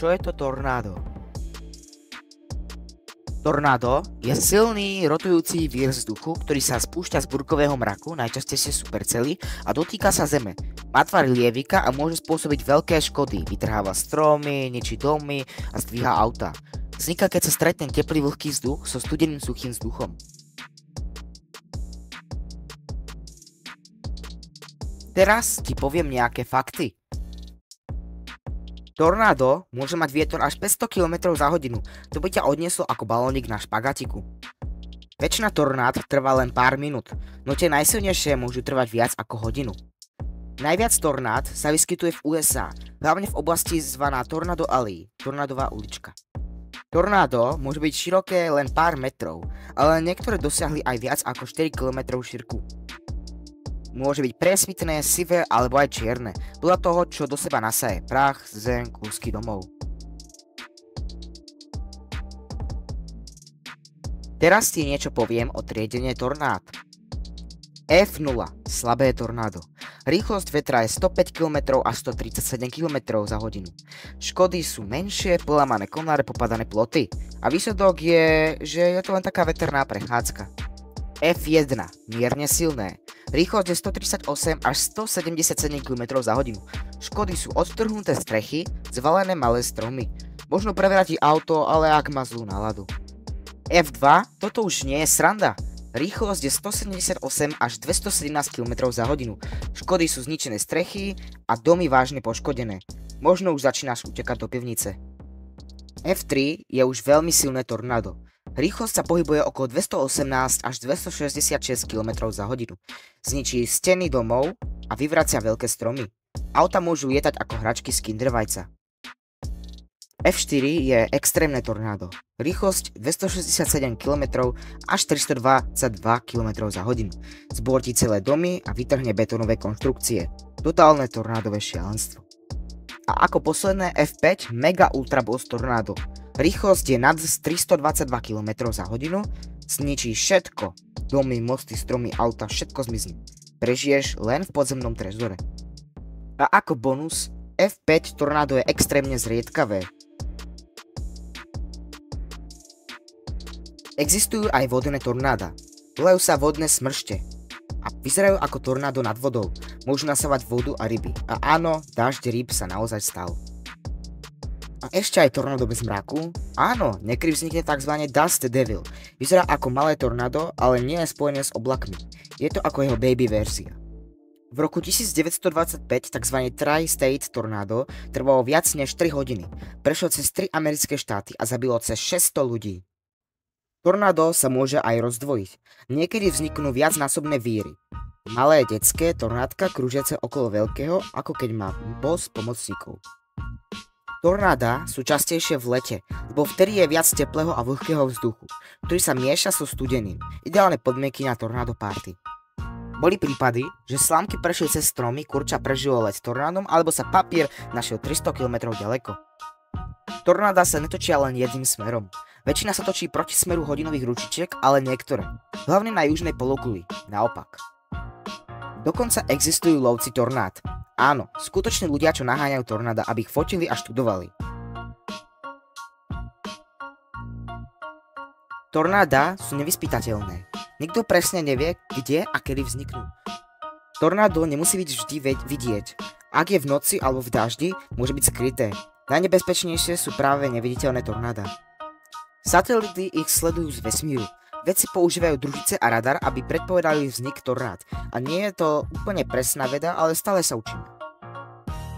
Čo je to tornádo? Tornádo je silný rotujúci vír vzduchu, ktorý sa spúšťa z búrkového mraku, najčastejšie supercely, a dotýka sa zeme. Má tvar lievika a môže spôsobiť veľké škody, vytrháva stromy, ničí domy a zdvíha auta. Vzniká, keď sa stretne teplý vlhký vzduch so studeným suchým vzduchom. Teraz ti poviem nejaké fakty. Tornádo môže mať vietor až 500 km za hodinu, to by ťa odnieslo ako balónik na špagatiku. Väčšina tornád trvá len pár minút, no tie najsilnejšie môžu trvať viac ako hodinu. Najviac tornád sa vyskytuje v USA, hlavne v oblasti zvaná Tornado Alley, Tornádová ulička. Tornádo môže byť široké len pár metrov, ale niektoré dosiahli aj viac ako 4 km šírku. Môže byť presvitné, sivé alebo aj čierne, podľa toho, čo do seba nasaje prach, zem, kúsky domov. Teraz ti niečo poviem o triedenie tornád. F0, slabé tornádo. Rýchlosť vetra je 105 km až 137 km za hodinu. Škody sú menšie, polamané konáre, popadané ploty. A výsledok je, že je to len taká veterná prechádzka. F1, mierne silné. Rýchlosť je 138 až 177 km za hodinu. Škody sú odtrhnuté strechy, zvalené malé stromy. Možno prevráti auto, ale ak má zlú náladu. F2, toto už nie je sranda. Rýchlosť je 178 až 217 km za hodinu. Škody sú zničené strechy a domy vážne poškodené. Možno už začínaš utekať do pivnice. F3 je už veľmi silné tornádo. Rýchlosť sa pohybuje okolo 218 až 266 km za hodinu. Zničí steny domov a vyvracia veľké stromy. Auta môžu lietať ako hračky z Kindervajca. F4 je extrémne tornádo. Rýchlosť 267 km až 322 km za hodinu. Zbortí celé domy a vytrhne betónové konštrukcie. Totálne tornádové šialenstvo. A ako posledné F5 Mega Ultra Boss tornádo. Rýchlosť je nad 322 km za hodinu, zničí všetko, domy, mosty, stromy, auta, všetko zmizne. Prežiješ len v podzemnom trezore. A ako bonus, F5 tornádo je extrémne zriedkavé. Existujú aj vodné tornáda, volajú sa vodné smršte a vyzerajú ako tornádo nad vodou, môžu nasávať vodu a ryby. A áno, dážď rýb sa naozaj stal. A ešte aj tornádo bez mraku? Áno, niekedy vznikne tzv. Dust Devil. Vyzerá ako malé tornádo, ale nie je spojené s oblakmi. Je to ako jeho baby verzia. V roku 1925 tzv. Tri-State tornádo trvalo viac než 3 hodiny. Prešlo cez 3 americké štáty a zabilo cez 600 ľudí. Tornádo sa môže aj rozdvojiť. Niekedy vzniknú viacnásobné víry. Malé detské tornádka krúžiace okolo veľkého, ako keď má boss pomocníkov. Tornáda sú častejšie v lete, lebo vtedy je viac teplého a vlhkého vzduchu, ktorý sa mieša so studeným. Ideálne podmienky na tornádo party. Boli prípady, že slámky prešli cez stromy, kurča prežilo let tornádom, alebo sa papier našiel 300 km ďaleko. Tornáda sa netočia len jedným smerom. Väčšina sa točí proti smeru hodinových ručičiek, ale niektoré. Hlavne na južnej pologuli, naopak. Dokonca existujú lovci tornád. Áno, skutoční ľudia, čo naháňajú tornáda, aby ich fotili a študovali. Tornáda sú nevyspytateľné. Nikto presne nevie, kde a kedy vzniknú. Tornádo nemusí byť vždy vidieť. Ak je v noci alebo v daždi, môže byť skryté. Najnebezpečnejšie sú práve neviditeľné tornáda. Satelity ich sledujú z vesmíru. Vedci používajú družice a radar, aby predpovedali vznik tornád. A nie je to úplne presná veda, ale stále sa učíme.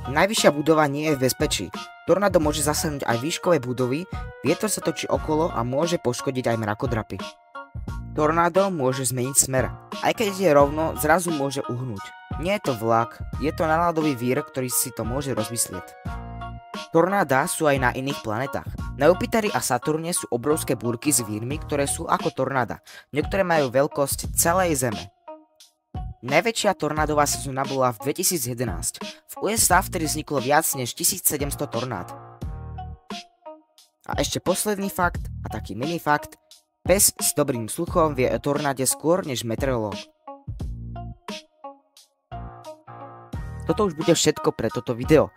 Najvyššia budova nie je v bezpečí. Tornádo môže zasiahnuť aj výškové budovy, vietor sa točí okolo a môže poškodiť aj mrakodrapy. Tornádo môže zmeniť smer. Aj keď ide rovno, zrazu môže uhnúť. Nie je to vlak, je to náladový vír, ktorý si to môže rozmyslieť. Tornáda sú aj na iných planetách. Na Jupiteri a Saturne sú obrovské búrky s vírmi, ktoré sú ako tornáda. Niektoré majú veľkosť celej Zeme. Najväčšia tornádová sezóna bola v 2011. V USA vtedy vzniklo viac než 1700 tornád. A ešte posledný fakt, a taký mini fakt, pes s dobrým sluchom vie o tornáde skôr než meteorológ. Toto už bude všetko pre toto video.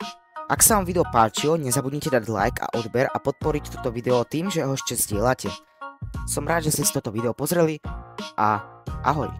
Ak sa vám video páčilo, nezabudnite dať like a odber a podporiť toto video tým, že ho ešte zdieľate. Som rád, že ste si toto video pozreli a ahoj.